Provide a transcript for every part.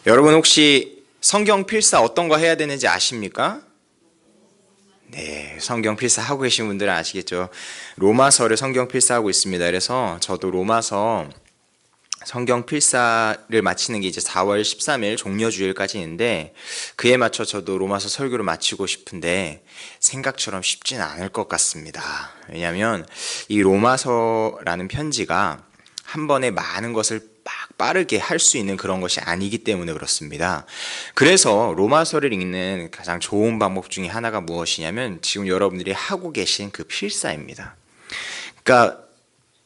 여러분 혹시 성경 필사 어떤 거 해야 되는지 아십니까? 네, 성경 필사 하고 계신 분들은 아시겠죠? 로마서를 성경 필사하고 있습니다. 그래서 저도 로마서 성경 필사를 마치는 게 이제 4월 13일 종려주일까지인데 그에 맞춰 저도 로마서 설교를 마치고 싶은데 생각처럼 쉽지는 않을 것 같습니다. 왜냐하면 이 로마서라는 편지가 한 번에 많은 것을 빠르게 할 수 있는 그런 것이 아니기 때문에 그렇습니다. 그래서 로마서를 읽는 가장 좋은 방법 중에 하나가 무엇이냐면 지금 여러분들이 하고 계신 그 필사입니다. 그러니까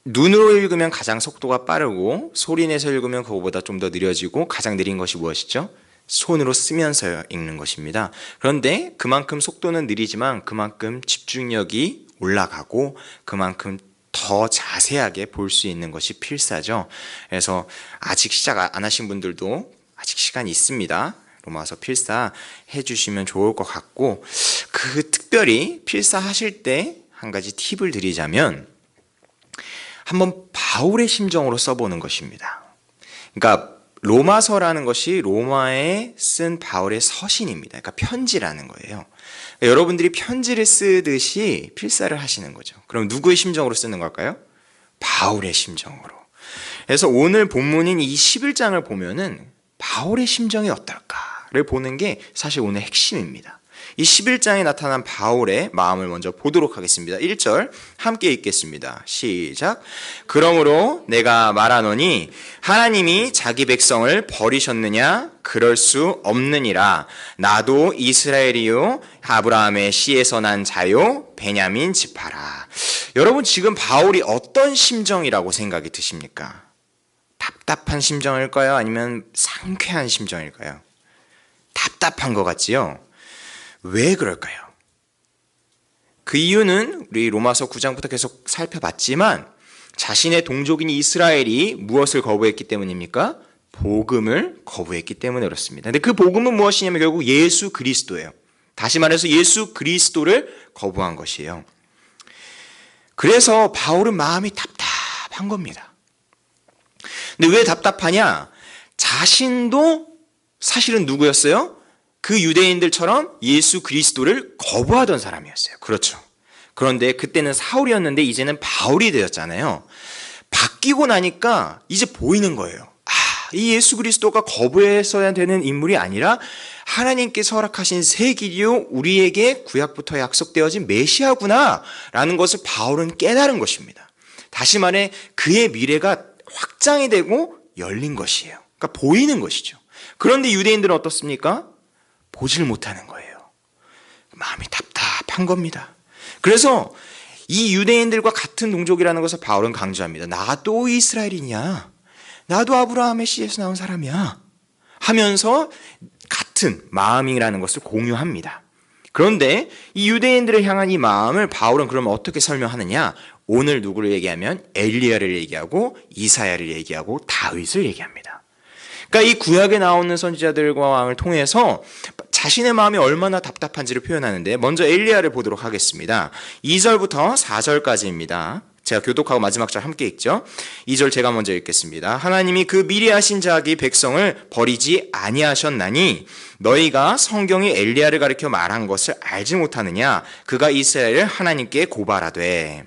눈으로 읽으면 가장 속도가 빠르고 소리내서 읽으면 그거보다 좀 더 느려지고 가장 느린 것이 무엇이죠? 손으로 쓰면서 읽는 것입니다. 그런데 그만큼 속도는 느리지만 그만큼 집중력이 올라가고 그만큼 더 자세하게 볼 수 있는 것이 필사죠. 그래서 아직 시작 안 하신 분들도 아직 시간이 있습니다. 로마서 필사 해주시면 좋을 것 같고, 그 특별히 필사 하실 때 한 가지 팁을 드리자면 한번 바울의 심정으로 써보는 것입니다. 그러니까 로마서라는 것이 로마에 쓴 바울의 서신입니다. 그러니까 편지라는 거예요. 그러니까 여러분들이 편지를 쓰듯이 필사를 하시는 거죠. 그럼 누구의 심정으로 쓰는 걸까요? 바울의 심정으로. 그래서 오늘 본문인 이 11장을 보면은 바울의 심정이 어떨까를 보는 게 사실 오늘 핵심입니다. 이 11장에 나타난 바울의 마음을 먼저 보도록 하겠습니다. 1절 함께 읽겠습니다. 시작. 그러므로 내가 말하노니 하나님이 자기 백성을 버리셨느냐? 그럴 수 없느니라. 나도 이스라엘이요 아브라함의 씨에서 난 자요 베냐민 지파라. 여러분 지금 바울이 어떤 심정이라고 생각이 드십니까? 답답한 심정일까요? 아니면 상쾌한 심정일까요? 답답한 것 같지요? 왜 그럴까요? 그 이유는 우리 로마서 9장부터 계속 살펴봤지만 자신의 동족인 이스라엘이 무엇을 거부했기 때문입니까? 복음을 거부했기 때문에 그렇습니다. 근데 그 복음은 무엇이냐면 결국 예수 그리스도예요. 다시 말해서 예수 그리스도를 거부한 것이에요. 그래서 바울은 마음이 답답한 겁니다. 근데 왜 답답하냐? 자신도 사실은 누구였어요? 그 유대인들처럼 예수 그리스도를 거부하던 사람이었어요. 그렇죠. 그런데 그때는 사울이었는데 이제는 바울이 되었잖아요. 바뀌고 나니까 이제 보이는 거예요. 이 예수 그리스도가 거부했어야 되는 인물이 아니라 하나님께서 허락하신 새 길이요 우리에게 구약부터 약속되어진 메시아구나 라는 것을 바울은 깨달은 것입니다. 다시 말해 그의 미래가 확장이 되고 열린 것이에요. 그러니까 보이는 것이죠. 그런데 유대인들은 어떻습니까? 보질 못하는 거예요. 마음이 답답한 겁니다. 그래서 이 유대인들과 같은 동족이라는 것을 바울은 강조합니다. 나도 이스라엘이냐? 나도 아브라함의 씨에서 나온 사람이야. 하면서 같은 마음이라는 것을 공유합니다. 그런데 이 유대인들을 향한 이 마음을 바울은 그러면 어떻게 설명하느냐? 오늘 누구를 얘기하면 엘리야를 얘기하고 이사야를 얘기하고 다윗을 얘기합니다. 그러니까 이 구약에 나오는 선지자들과 왕을 통해서 자신의 마음이 얼마나 답답한지를 표현하는데 먼저 엘리야를 보도록 하겠습니다. 2절부터 4절까지입니다. 제가 교독하고 마지막 절 함께 읽죠. 2절 제가 먼저 읽겠습니다. 하나님이 그 미래하신 자기 백성을 버리지 아니하셨나니 너희가 성경이 엘리야를 가리켜 말한 것을 알지 못하느냐? 그가 이스라엘을 하나님께 고발하되.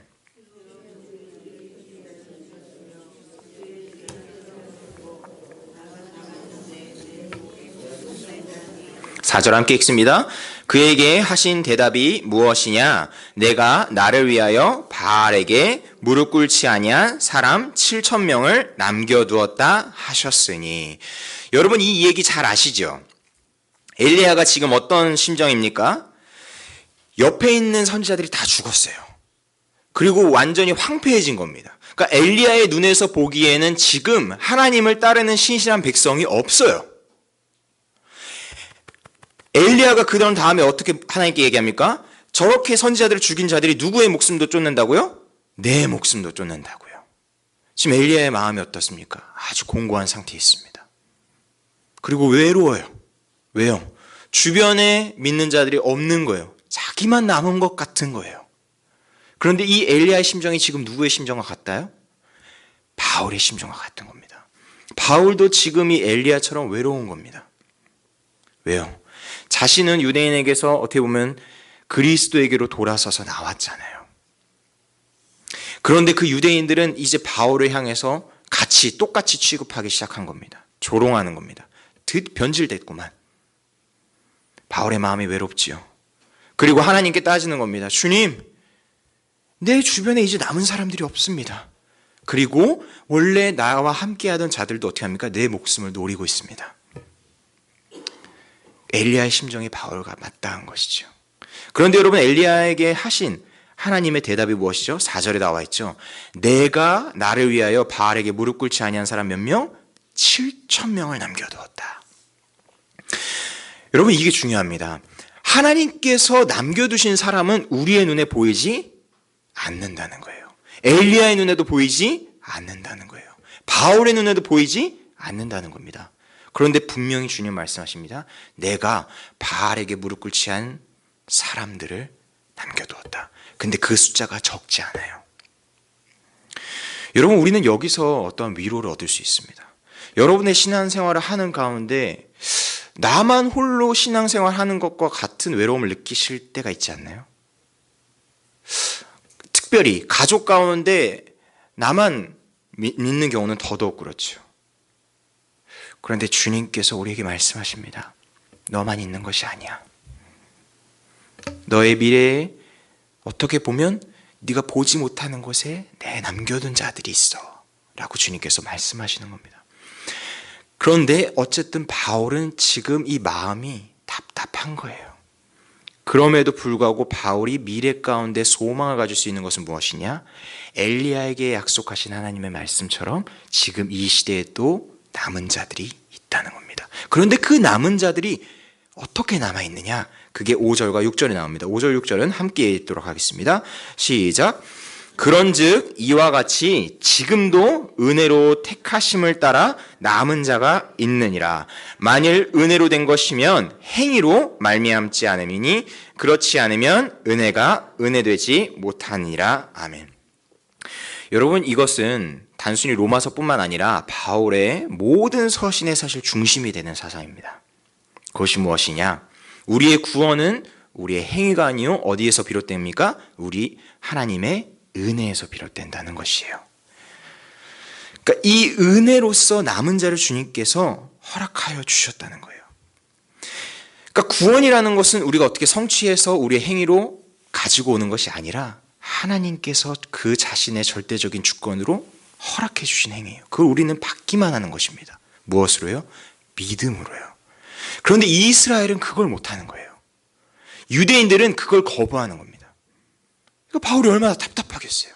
4절 함께 읽습니다. 그에게 하신 대답이 무엇이냐? 내가 나를 위하여 바알에게 무릎 꿇지 아니한 사람 7,000명을 남겨두었다 하셨으니. 여러분 이 얘기 잘 아시죠? 엘리야가 지금 어떤 심정입니까? 옆에 있는 선지자들이 다 죽었어요. 그리고 완전히 황폐해진 겁니다. 그러니까 엘리야의 눈에서 보기에는 지금 하나님을 따르는 신실한 백성이 없어요. 엘리야가 그런 다음에 어떻게 하나님께 얘기합니까? 저렇게 선지자들을 죽인 자들이 누구의 목숨도 쫓는다고요? 내 목숨도 쫓는다고요. 지금 엘리야의 마음이 어떻습니까? 아주 공고한 상태에 있습니다. 그리고 외로워요. 왜요? 주변에 믿는 자들이 없는 거예요. 자기만 남은 것 같은 거예요. 그런데 이 엘리야의 심정이 지금 누구의 심정과 같아요? 바울의 심정과 같은 겁니다. 바울도 지금 이 엘리야처럼 외로운 겁니다. 왜요? 자신은 유대인에게서 어떻게 보면 그리스도에게로 돌아서서 나왔잖아요. 그런데 그 유대인들은 이제 바울을 향해서 똑같이 취급하기 시작한 겁니다. 조롱하는 겁니다. 변질됐구만. 바울의 마음이 외롭지요. 그리고 하나님께 따지는 겁니다. 주님, 내 주변에 이제 남은 사람들이 없습니다. 그리고 원래 나와 함께하던 자들도 어떻게 합니까? 내 목숨을 노리고 있습니다. 엘리야의 심정이 바울과 마땅한 것이죠. 그런데 여러분, 엘리야에게 하신 하나님의 대답이 무엇이죠? 4절에 나와 있죠. 내가 나를 위하여 바알에게 무릎 꿇지 아니한 사람 몇 명? 7,000명을 남겨두었다. 여러분, 이게 중요합니다. 하나님께서 남겨두신 사람은 우리의 눈에 보이지 않는다는 거예요. 엘리야의 눈에도 보이지 않는다는 거예요. 바울의 눈에도 보이지 않는다는 겁니다. 그런데 분명히 주님 말씀하십니다. 내가 바알에게 무릎 꿇지 않은 사람들을 남겨두었다. 근데 그 숫자가 적지 않아요. 여러분, 우리는 여기서 어떠한 위로를 얻을 수 있습니다. 여러분의 신앙생활을 하는 가운데 나만 홀로 신앙생활 하는 것과 같은 외로움을 느끼실 때가 있지 않나요? 특별히 가족 가운데 나만 믿는 경우는 더더욱 그렇죠. 그런데 주님께서 우리에게 말씀하십니다. 너만 있는 것이 아니야. 너의 미래에 어떻게 보면 네가 보지 못하는 곳에 내 남겨둔 자들이 있어 라고 주님께서 말씀하시는 겁니다. 그런데 어쨌든 바울은 지금 이 마음이 답답한 거예요. 그럼에도 불구하고 바울이 미래 가운데 소망을 가질 수 있는 것은 무엇이냐? 엘리야에게 약속하신 하나님의 말씀처럼 지금 이 시대에 또 남은 자들이 있다는 겁니다. 그런데 그 남은 자들이 어떻게 남아있느냐? 그게 5절과 6절에 나옵니다. 5절, 6절은 함께 읽도록 하겠습니다. 시작. 그런즉 이와 같이 지금도 은혜로 택하심을 따라 남은 자가 있느니라. 만일 은혜로 된 것이면 행위로 말미암지 않음이니 그렇지 않으면 은혜가 은혜되지 못하니라. 아멘. 여러분, 이것은 단순히 로마서뿐만 아니라 바울의 모든 서신의 사실 중심이 되는 사상입니다. 그것이 무엇이냐? 우리의 구원은 우리의 행위가 아니요 어디에서 비롯됩니까? 우리 하나님의 은혜에서 비롯된다는 것이에요. 그러니까 이 은혜로서 남은 자를 주님께서 허락하여 주셨다는 거예요. 그러니까 구원이라는 것은 우리가 어떻게 성취해서 우리의 행위로 가지고 오는 것이 아니라 하나님께서 그 자신의 절대적인 주권으로 허락해 주신 행위예요. 그걸 우리는 받기만 하는 것입니다. 무엇으로요? 믿음으로요. 그런데 이스라엘은 그걸 못하는 거예요. 유대인들은 그걸 거부하는 겁니다. 바울이 얼마나 답답하겠어요.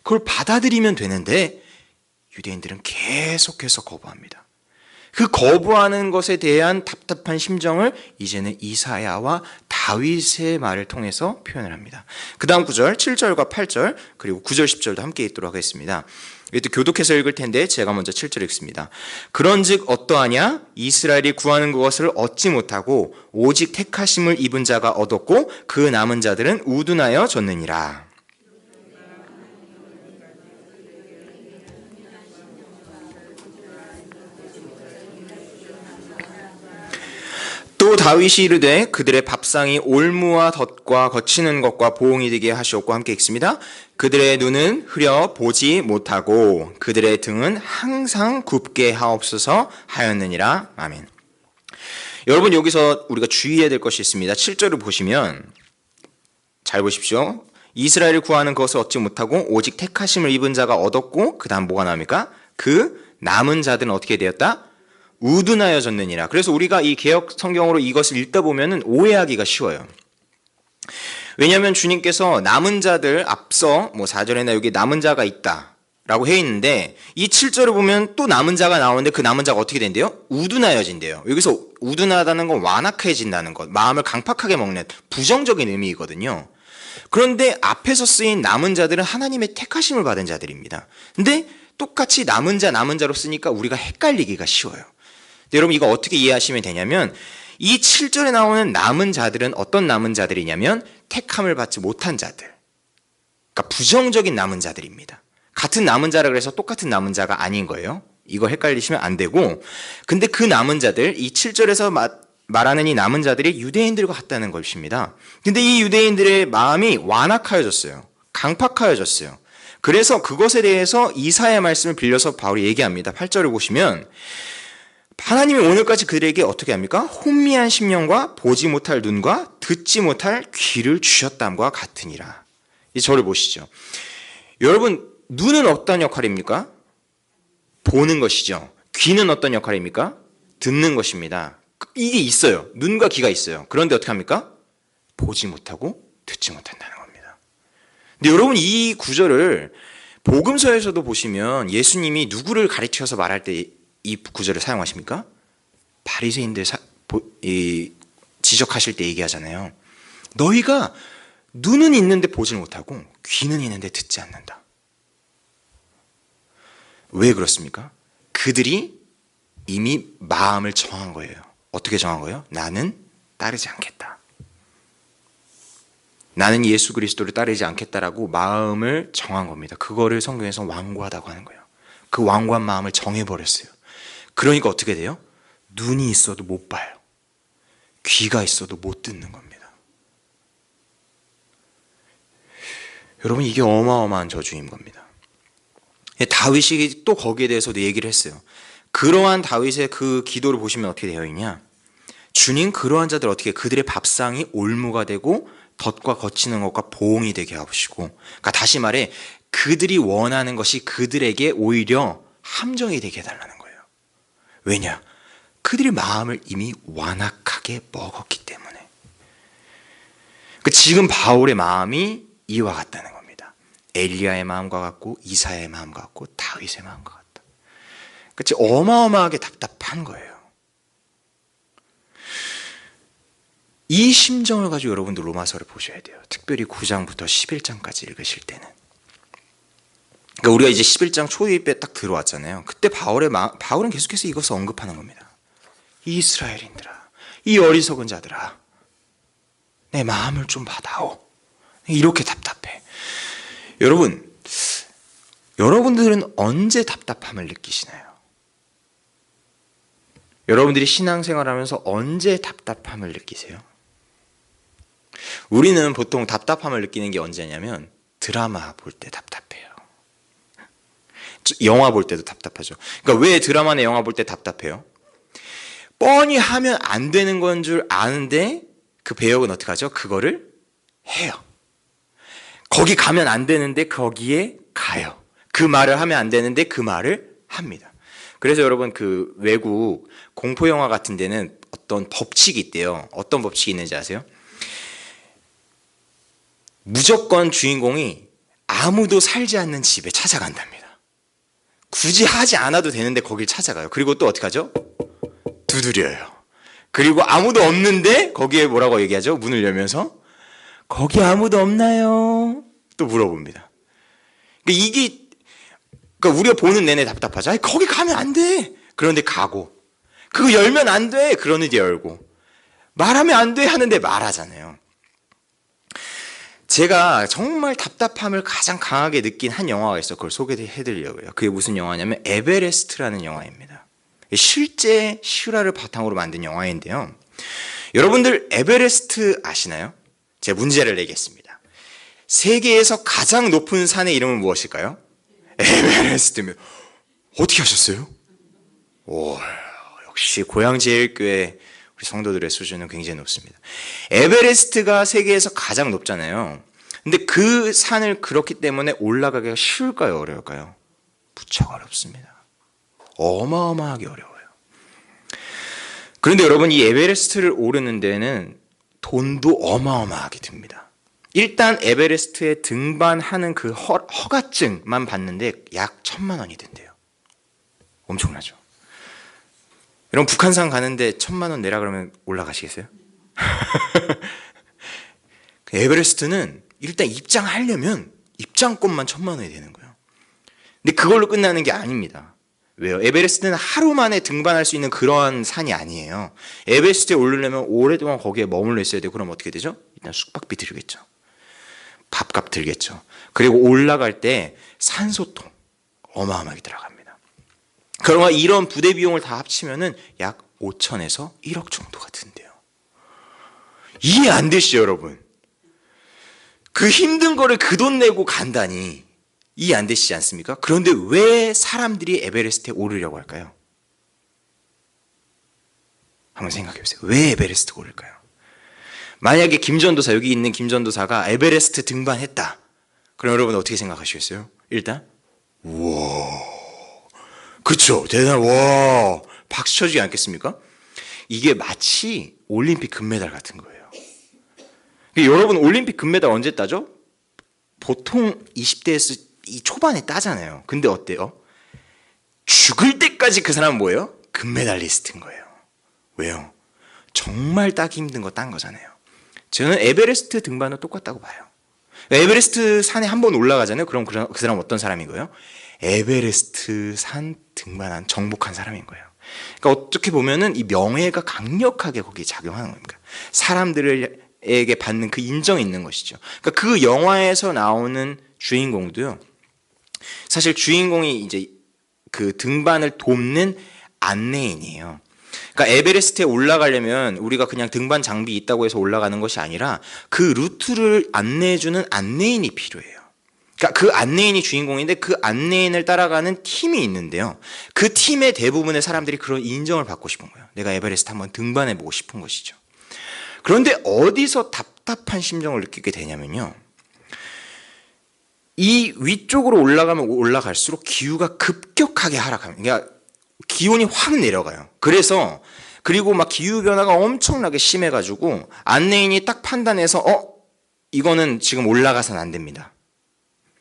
그걸 받아들이면 되는데 유대인들은 계속해서 거부합니다. 그 거부하는 것에 대한 답답한 심정을 이제는 이사야와 다윗의 말을 통해서 표현을 합니다. 그 다음 구절 7절과 8절 그리고 9절 10절도 함께 읽도록 하겠습니다. 이것도 교독해서 읽을 텐데 제가 먼저 7절 읽습니다. 그런즉 어떠하냐? 이스라엘이 구하는 그것을 얻지 못하고 오직 택하심을 입은 자가 얻었고 그 남은 자들은 우둔하여 졌느니라. 또 다윗이 이르되 그들의 밥상이 올무와 덫과 거치는 것과 보응이 되게 하시옵고 함께 읽습니다. 그들의 눈은 흐려 보지 못하고 그들의 등은 항상 굽게 하옵소서 하였느니라. 아멘. 여러분, 여기서 우리가 주의해야 될 것이 있습니다. 7절을 보시면 잘 보십시오. 이스라엘을 구하는 것을 얻지 못하고 오직 택하심을 입은 자가 얻었고 그 다음 뭐가 나옵니까? 그 남은 자들은 어떻게 되었다? 우둔하여졌느니라. 그래서 우리가 이 개역 성경으로 이것을 읽다 보면은 오해하기가 쉬워요. 왜냐하면 주님께서 남은 자들 앞서 4절에나 여기 남은 자가 있다라고 해 있는데 이 7절을 보면 또 남은 자가 나오는데 그 남은 자가 어떻게 된대요? 우둔하여진대요. 여기서 우둔하다는 건 완악해진다는 것, 마음을 강팍하게 먹는 부정적인 의미이거든요. 그런데 앞에서 쓰인 남은 자들은 하나님의 택하심을 받은 자들입니다. 근데 똑같이 남은 자로 쓰니까 우리가 헷갈리기가 쉬워요. 여러분, 이거 어떻게 이해하시면 되냐면 이 7절에 나오는 남은 자들은 어떤 남은 자들이냐면 택함을 받지 못한 자들, 그러니까 부정적인 남은 자들입니다. 같은 남은 자라 그래서 똑같은 남은 자가 아닌 거예요. 이거 헷갈리시면 안 되고, 근데 그 남은 자들, 이 7절에서 말하는 이 남은 자들이 유대인들과 같다는 것입니다. 근데 이 유대인들의 마음이 완악하여졌어요. 강팍하여졌어요. 그래서 그것에 대해서 이사야의 말씀을 빌려서 바울이 얘기합니다. 8절을 보시면 하나님이 오늘까지 그들에게 어떻게 합니까? 혼미한 심령과 보지 못할 눈과 듣지 못할 귀를 주셨담과 같으니라. 이 절을 보시죠. 여러분, 눈은 어떤 역할입니까? 보는 것이죠. 귀는 어떤 역할입니까? 듣는 것입니다. 이게 있어요. 눈과 귀가 있어요. 그런데 어떻게 합니까? 보지 못하고 듣지 못한다는 겁니다. 근데 여러분, 이 구절을 복음서에서도 보시면 예수님이 누구를 가르쳐서 말할 때 이 구절을 사용하십니까? 바리새인들 지적하실 때 얘기하잖아요. 너희가 눈은 있는데 보질 못하고 귀는 있는데 듣지 않는다. 왜 그렇습니까? 그들이 이미 마음을 정한 거예요. 어떻게 정한 거예요? 나는 따르지 않겠다. 나는 예수 그리스도를 따르지 않겠다라고 마음을 정한 겁니다. 그거를 성경에서 완고하다고 하는 거예요. 그 완고한 마음을 정해버렸어요. 그러니까 어떻게 돼요? 눈이 있어도 못 봐요. 귀가 있어도 못 듣는 겁니다. 여러분, 이게 어마어마한 저주인 겁니다. 다윗이 또 거기에 대해서도 얘기를 했어요. 그러한 다윗의 그 기도를 보시면 어떻게 되어 있냐? 주님, 그러한 자들 어떻게 그들의 밥상이 올무가 되고 덫과 거치는 것과 보응이 되게 하시고, 그러니까 다시 말해 그들이 원하는 것이 그들에게 오히려 함정이 되게 해달라는 거예요. 왜냐? 그들의 마음을 이미 완악하게 먹었기 때문에. 지금 바울의 마음이 이와 같다는 겁니다. 엘리야의 마음과 같고 이사야의 마음과 같고 다윗의 마음과 같다. 그치? 어마어마하게 답답한 거예요. 이 심정을 가지고 여러분들 로마서를 보셔야 돼요. 특별히 9장부터 11장까지 읽으실 때는. 그러니까 우리가 이제 11장 초입에 딱 들어왔잖아요. 그때 바울은 계속해서 이것을 언급하는 겁니다. 이스라엘인들아, 이 어리석은 자들아, 내 마음을 좀 받아오. 이렇게 답답해. 여러분들은 언제 답답함을 느끼시나요? 여러분들이 신앙생활하면서 언제 답답함을 느끼세요? 우리는 보통 답답함을 느끼는 게 언제냐면 드라마 볼 때 답답해요. 영화 볼 때도 답답하죠. 그러니까 왜 드라마나 영화 볼 때 답답해요? 뻔히 하면 안 되는 건 줄 아는데 그 배역은 어떻게 하죠? 그거를 해요. 거기 가면 안 되는데 거기에 가요. 그 말을 하면 안 되는데 그 말을 합니다. 그래서 여러분, 그 외국 공포영화 같은 데는 어떤 법칙이 있대요. 어떤 법칙이 있는지 아세요? 무조건 주인공이 아무도 살지 않는 집에 찾아간답니다. 굳이 하지 않아도 되는데 거길 찾아가요. 그리고 또 어떻게 하죠? 두드려요. 그리고 아무도 없는데 거기에 뭐라고 얘기하죠? 문을 열면서 거기 아무도 없나요? 또 물어봅니다. 그러니까 우리가 보는 내내 답답하죠. 아니, 거기 가면 안 돼. 그런데 가고, 그거 열면 안 돼. 그러는데 열고, 말하면 안 돼 하는데 말하잖아요. 제가 정말 답답함을 가장 강하게 느낀 한 영화가 있어요. 그걸 소개해드리려고요. 그게 무슨 영화냐면 에베레스트라는 영화입니다. 실제 실화를 바탕으로 만든 영화인데요. 여러분들 에베레스트 아시나요? 제가 문제를 내겠습니다. 세계에서 가장 높은 산의 이름은 무엇일까요? 에베레스트입니다. 어떻게 하셨어요? 오, 역시 고양제일교회 우리 성도들의 수준은 굉장히 높습니다. 에베레스트가 세계에서 가장 높잖아요. 근데 그 산을 그렇기 때문에 올라가기가 쉬울까요? 어려울까요? 무척 어렵습니다. 어마어마하게 어려워요. 그런데 여러분, 이 에베레스트를 오르는 데는 돈도 어마어마하게 듭니다. 일단 에베레스트에 등반하는 그 허가증만 받는데 약 1,000만 원이 든대요. 엄청나죠? 여러분, 북한산 가는데 1,000만 원 내라 그러면 올라가시겠어요? 에베레스트는 일단 입장하려면 입장권만 1,000만 원이 되는 거예요. 근데 그걸로 끝나는 게 아닙니다. 왜요? 에베레스트는 하루 만에 등반할 수 있는 그러한 산이 아니에요. 에베레스트에 오르려면 오랫동안 거기에 머물러 있어야 돼요. 그럼 어떻게 되죠? 일단 숙박비 들겠죠. 밥값 들겠죠. 그리고 올라갈 때 산소통 어마어마하게 들어갑니다. 그러나 이런 부대 비용을 다 합치면은 약 5천에서 1억 정도가 든대요. 이해 안 되시죠, 여러분? 그 힘든 거를 그 돈 내고 간다니 이해 안 되시지 않습니까? 그런데 왜 사람들이 에베레스트에 오르려고 할까요? 한번 생각해 보세요. 왜 에베레스트에 오를까요? 만약에 김전도사, 여기 있는 김전도사가 에베레스트 등반했다. 그럼 여러분 어떻게 생각하시겠어요? 일단 우와, 그쵸, 대단, 와, 박수 쳐주지 않겠습니까? 이게 마치 올림픽 금메달 같은 거예요. 여러분 올림픽 금메달 언제 따죠? 보통 20대에서 이 초반에 따잖아요. 근데 어때요? 죽을 때까지 그 사람은 뭐예요? 금메달리스트인 거예요. 왜요? 정말 따기 힘든 거 딴 거잖아요. 저는 에베레스트 등반은 똑같다고 봐요. 에베레스트 산에 한번 올라가잖아요. 그럼 그 사람은 어떤 사람인 거예요? 에베레스트 산 등반한 정복한 사람인 거예요. 그러니까 어떻게 보면은 이 명예가 강력하게 거기에 작용하는 겁니다. 사람들에게 받는 그 인정이 있는 것이죠. 그러니까 그 영화에서 나오는 주인공도요. 사실 주인공이 이제 그 등반을 돕는 안내인이에요. 그러니까 에베레스트에 올라가려면 우리가 그냥 등반 장비 있다고 해서 올라가는 것이 아니라 그 루트를 안내해주는 안내인이 필요해요. 그러니까 그 안내인이 주인공인데 그 안내인을 따라가는 팀이 있는데요. 그 팀의 대부분의 사람들이 그런 인정을 받고 싶은 거예요. 내가 에베레스트 한번 등반해보고 싶은 것이죠. 그런데 어디서 답답한 심정을 느끼게 되냐면요. 이 위쪽으로 올라가면 올라갈수록 기후가 급격하게 하락합니다. 그러니까 기온이 확 내려가요. 그리고 막 기후변화가 엄청나게 심해가지고 안내인이 딱 판단해서 이거는 지금 올라가서는 안 됩니다.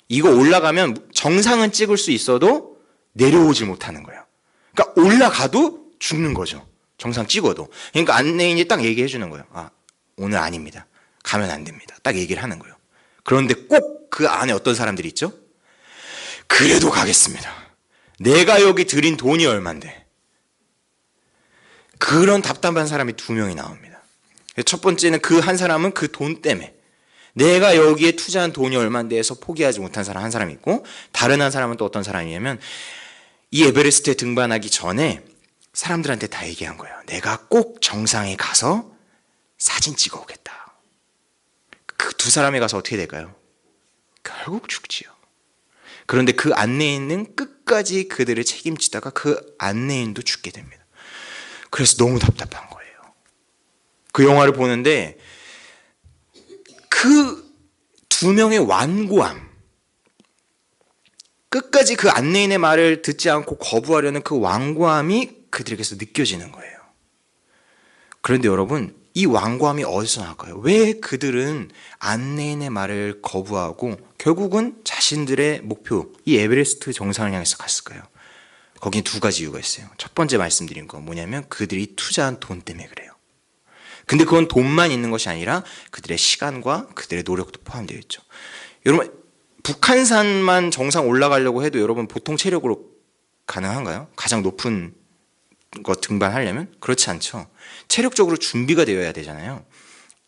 이거 올라가면 정상은 찍을 수 있어도 내려오질 못하는 거예요. 그러니까 올라가도 죽는 거죠. 정상 찍어도. 그러니까 안내인이 딱 얘기해 주는 거예요. 오늘 아닙니다. 가면 안 됩니다. 딱 얘기를 하는 거예요. 그런데 꼭 그 안에 어떤 사람들이 있죠? 그래도 가겠습니다. 내가 여기 들인 돈이 얼만데. 그런 답답한 사람이 2명이 나옵니다. 첫 번째는 그 한 사람은 그 돈 때문에 내가 여기에 투자한 돈이 얼만데 해서 포기하지 못한 사람 한 사람이 있고, 다른 한 사람은 또 어떤 사람이냐면 이 에베레스트에 등반하기 전에 사람들한테 다 얘기한 거예요. 내가 꼭 정상에 가서 사진 찍어 오겠다. 그 2사람이 가서 어떻게 될까요? 결국 죽지요. 그런데 그 안내인은 끝까지 그들을 책임지다가 그 안내인도 죽게 됩니다. 그래서 너무 답답한 거예요. 그 영화를 보는데 그 2명의 완고함, 끝까지 그 안내인의 말을 듣지 않고 거부하려는 그 완고함이 그들에게서 느껴지는 거예요. 그런데 여러분, 이 완고함이 어디서 나올까요? 왜 그들은 안내인의 말을 거부하고 결국은 자신들의 목표, 이 에베레스트 정상을 향해서 갔을까요? 거기에 2가지 이유가 있어요. 첫 번째 말씀드린 거 뭐냐면 그들이 투자한 돈 때문에 그래요. 근데 그건 돈만 있는 것이 아니라 그들의 시간과 그들의 노력도 포함되어 있죠. 여러분, 북한산만 정상 올라가려고 해도 여러분 보통 체력으로 가능한가요? 가장 높은 거 등반하려면? 그렇지 않죠. 체력적으로 준비가 되어야 되잖아요.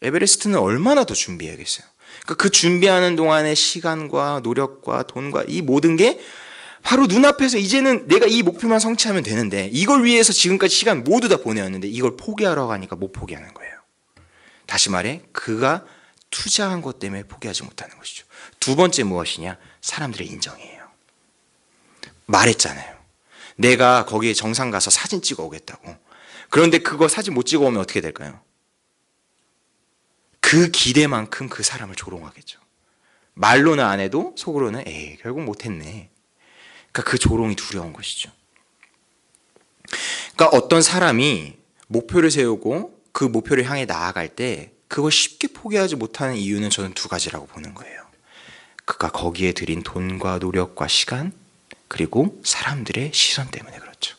에베레스트는 얼마나 더 준비해야겠어요. 그러니까 그 준비하는 동안의 시간과 노력과 돈과 이 모든 게 바로 눈앞에서 이제는 내가 이 목표만 성취하면 되는데, 이걸 위해서 지금까지 시간 모두 다 보내왔는데 이걸 포기하라고 하니까 못 포기하는 거예요. 다시 말해 그가 투자한 것 때문에 포기하지 못하는 것이죠. 2번째 무엇이냐? 사람들의 인정이에요. 말했잖아요. 내가 거기에 정상 가서 사진 찍어 오겠다고. 그런데 그거 사진 못 찍어 오면 어떻게 될까요? 그 기대만큼 그 사람을 조롱하겠죠. 말로는 안 해도 속으로는 에이 결국 못했네. 그러니까 그 조롱이 두려운 것이죠. 그러니까 어떤 사람이 목표를 세우고 그 목표를 향해 나아갈 때 그걸 쉽게 포기하지 못하는 이유는 저는 2가지라고 보는 거예요. 그가 거기에 들인 돈과 노력과 시간, 그리고 사람들의 시선 때문에 그렇죠.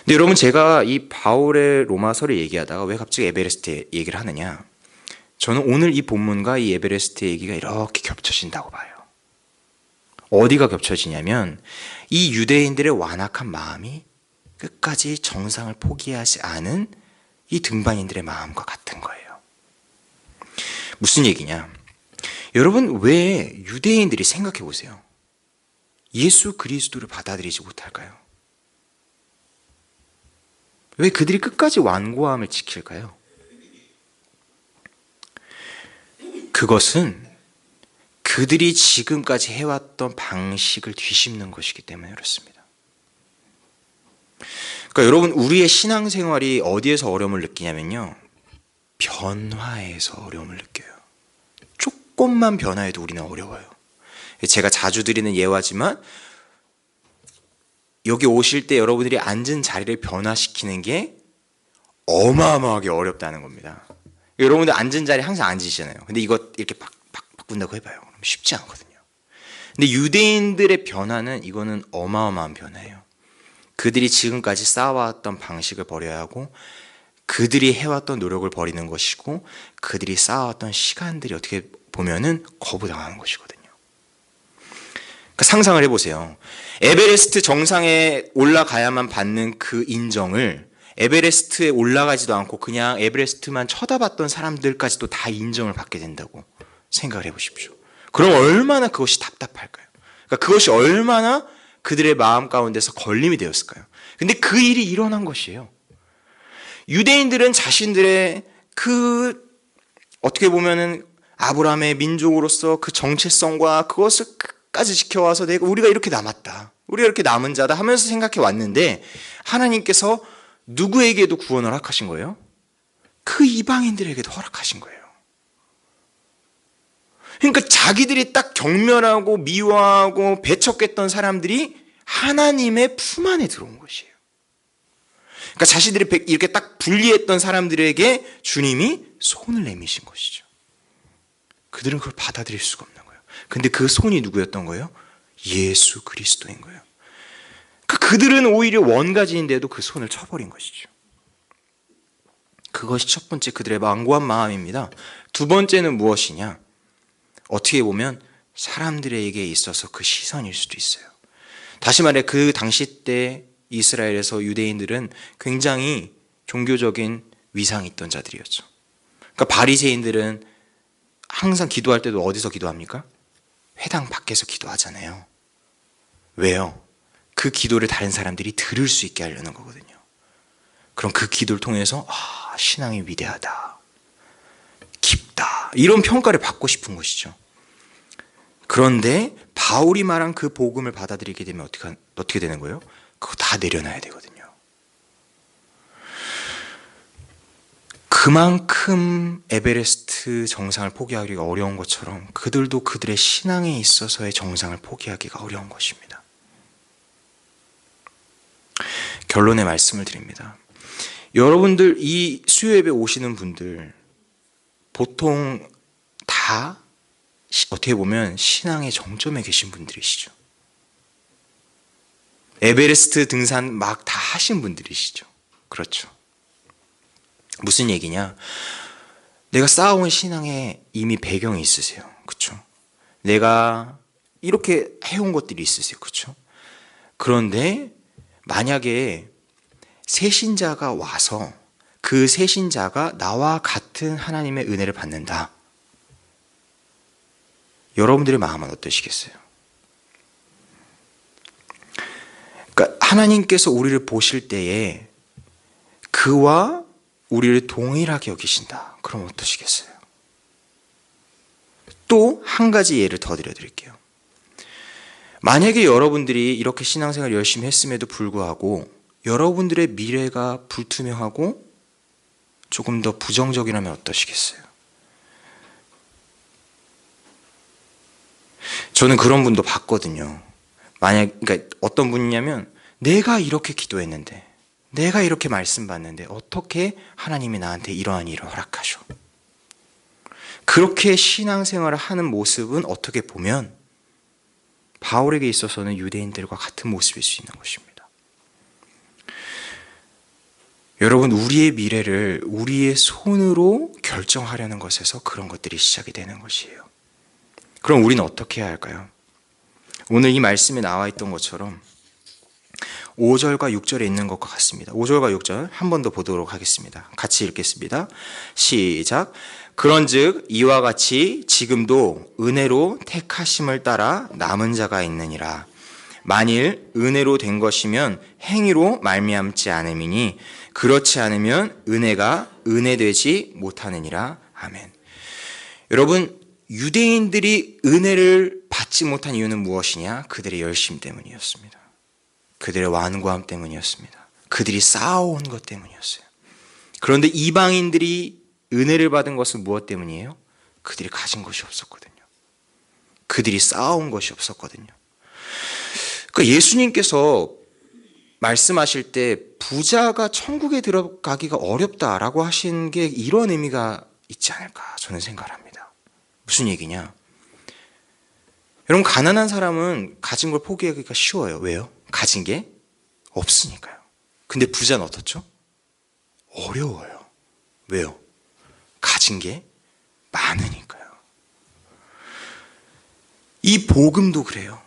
근데 여러분, 제가 이 바울의 로마서를 얘기하다가 왜 갑자기 에베레스트 얘기를 하느냐? 저는 오늘 이 본문과 이 에베레스트 얘기가 이렇게 겹쳐진다고 봐요. 어디가 겹쳐지냐면 이 유대인들의 완악한 마음이 끝까지 정상을 포기하지 않은 이 등반인들의 마음과 같은 거예요. 무슨 얘기냐? 여러분, 왜 유대인들이, 생각해 보세요. 예수 그리스도를 받아들이지 못할까요? 왜 그들이 끝까지 완고함을 지킬까요? 그것은 그들이 지금까지 해왔던 방식을 뒤집는 것이기 때문에 그렇습니다. 그러니까 여러분, 우리의 신앙생활이 어디에서 어려움을 느끼냐면요, 변화에서 어려움을 느껴요. 조금만 변화해도 우리는 어려워요. 제가 자주 드리는 예화지만 여기 오실 때 여러분들이 앉은 자리를 변화시키는 게 어마어마하게 어렵다는 겁니다. 여러분들 앉은 자리에 항상 앉으시잖아요. 근데 이거 이렇게 바꾼다고 해봐요. 그럼 쉽지 않거든요. 근데 유대인들의 변화는, 이거는 어마어마한 변화예요. 그들이 지금까지 쌓아왔던 방식을 버려야 하고, 그들이 해왔던 노력을 버리는 것이고, 그들이 쌓아왔던 시간들이 어떻게 보면은 거부당하는 것이거든요. 그러니까 상상을 해보세요. 에베레스트 정상에 올라가야만 받는 그 인정을 에베레스트에 올라가지도 않고 그냥 에베레스트만 쳐다봤던 사람들까지도 다 인정을 받게 된다고 생각을 해보십시오. 그럼 얼마나 그것이 답답할까요? 그러니까 그것이 얼마나 그들의 마음 가운데서 걸림이 되었을까요? 근데 그 일이 일어난 것이에요. 유대인들은 자신들의 어떻게 보면은 아브라함의 민족으로서 그 정체성과 그것을 끝까지 지켜와서 우리가 이렇게 남았다, 우리가 이렇게 남은 자다 하면서 생각해 왔는데, 하나님께서 누구에게도 구원을 허락하신 거예요? 그 이방인들에게도 허락하신 거예요. 그러니까 자기들이 딱 경멸하고 미워하고 배척했던 사람들이 하나님의 품 안에 들어온 것이에요. 그러니까 자신들이 이렇게 딱 분리했던 사람들에게 주님이 손을 내미신 것이죠. 그들은 그걸 받아들일 수가 없는 거예요. 근데 그 손이 누구였던 거예요? 예수 그리스도인 거예요. 그들은 오히려 원가지인데도 그 손을 쳐버린 것이죠. 그것이 첫 번째 그들의 완고한 마음입니다. 두 번째는 무엇이냐? 어떻게 보면 사람들에게 있어서 그 시선일 수도 있어요. 다시 말해, 그 당시 때 이스라엘에서 유대인들은 굉장히 종교적인 위상이 있던 자들이었죠. 그러니까 바리새인들은 항상 기도할 때도 어디서 기도합니까? 회당 밖에서 기도하잖아요. 왜요? 그 기도를 다른 사람들이 들을 수 있게 하려는 거거든요. 그럼 그 기도를 통해서 신앙이 위대하다, 깊다, 이런 평가를 받고 싶은 것이죠. 그런데 바울이 말한 그 복음을 받아들이게 되면 어떻게 되는 거예요? 그거 다 내려놔야 되거든요. 그만큼 에베레스트 정상을 포기하기가 어려운 것처럼 그들도 그들의 신앙에 있어서의 정상을 포기하기가 어려운 것입니다. 결론의 말씀을 드립니다. 여러분들, 이 수요예배 오시는 분들 보통 다 어떻게 보면 신앙의 정점에 계신 분들이시죠. 에베레스트 등산 막 다 하신 분들이시죠. 그렇죠. 무슨 얘기냐? 내가 쌓아온 신앙에 이미 배경이 있으세요. 그렇죠? 내가 이렇게 해온 것들이 있으세요. 그렇죠? 그런데 만약에 새신자가 와서 그 새신자가 나와 같은 하나님의 은혜를 받는다. 여러분들의 마음은 어떠시겠어요? 그러니까 하나님께서 우리를 보실 때에 그와 우리를 동일하게 여기신다. 그럼 어떠시겠어요? 또 한 가지 예를 더 드릴게요. 만약에 여러분들이 이렇게 신앙생활 열심히 했음에도 불구하고 여러분들의 미래가 불투명하고 조금 더 부정적이라면 어떠시겠어요? 저는 그런 분도 봤거든요. 그러니까 어떤 분이냐면, 내가 이렇게 기도했는데, 내가 이렇게 말씀 받는데 어떻게 하나님이 나한테 이러한 일을 허락하셔? 그렇게 신앙생활을 하는 모습은 어떻게 보면 바울에게 있어서는 유대인들과 같은 모습일 수 있는 것입니다. 여러분, 우리의 미래를 우리의 손으로 결정하려는 것에서 그런 것들이 시작이 되는 것이에요. 그럼 우리는 어떻게 해야 할까요? 오늘 이 말씀에 나와 있던 것처럼 5절과 6절에 있는 것과 같습니다. 5절과 6절 한 번 더 보도록 하겠습니다. 같이 읽겠습니다. 시작. 그런즉 이와 같이 지금도 은혜로 택하심을 따라 남은 자가 있느니라. 만일 은혜로 된 것이면 행위로 말미암지 않음이니 그렇지 않으면 은혜가 은혜되지 못하느니라. 아멘. 여러분, 유대인들이 은혜를 받지 못한 이유는 무엇이냐? 그들의 열심 때문이었습니다. 그들의 완고함 때문이었습니다. 그들이 쌓아온 것 때문이었어요. 그런데 이방인들이 은혜를 받은 것은 무엇 때문이에요? 그들이 가진 것이 없었거든요. 그들이 쌓아온 것이 없었거든요. 그러니까 예수님께서 말씀하실 때 부자가 천국에 들어가기가 어렵다라고 하신 게 이런 의미가 있지 않을까 저는 생각을 합니다. 무슨 얘기냐? 여러분, 가난한 사람은 가진 걸 포기하기가 쉬워요. 왜요? 가진 게 없으니까요. 근데 부자는 어떻죠? 어려워요. 왜요? 가진 게 많으니까요. 이 복음도 그래요.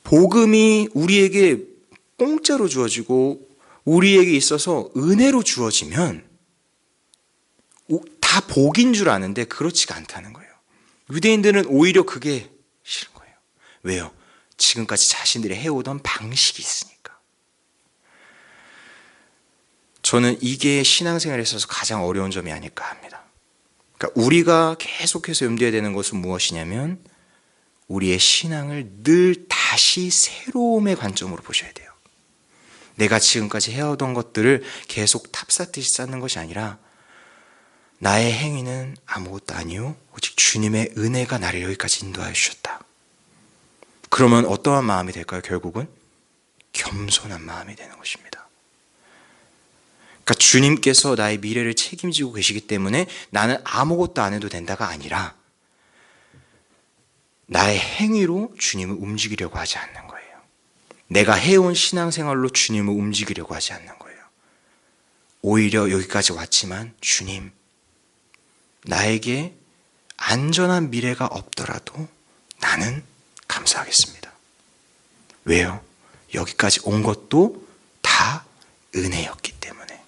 복음이 우리에게 공짜로 주어지고 우리에게 있어서 은혜로 주어지면 다 복인 줄 아는데 그렇지가 않다는 거예요. 유대인들은 오히려 그게 싫은 거예요. 왜요? 지금까지 자신들이 해오던 방식이 있으니까. 저는 이게 신앙생활에 있어서 가장 어려운 점이 아닐까 합니다. 그러니까 우리가 계속해서 염두해야 되는 것은 무엇이냐면 우리의 신앙을 늘 다시 새로움의 관점으로 보셔야 돼요. 내가 지금까지 해오던 것들을 계속 탑쌓듯이 쌓는 것이 아니라 나의 행위는 아무것도 아니요 오직 주님의 은혜가 나를 여기까지 인도하여 주셨다. 그러면 어떠한 마음이 될까요? 결국은 겸손한 마음이 되는 것입니다. 그러니까 주님께서 나의 미래를 책임지고 계시기 때문에 나는 아무것도 안 해도 된다가 아니라 나의 행위로 주님을 움직이려고 하지 않는 거예요. 내가 해온 신앙생활로 주님을 움직이려고 하지 않는 거예요. 오히려 여기까지 왔지만 주님, 나에게 안전한 미래가 없더라도 나는 감사하겠습니다. 왜요? 여기까지 온 것도 다 은혜였기 때문에.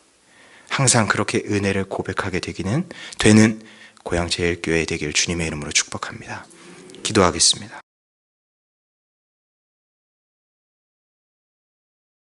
항상 그렇게 은혜를 고백하게 되는 고향제일교회 되길 주님의 이름으로 축복합니다. 기도하겠습니다.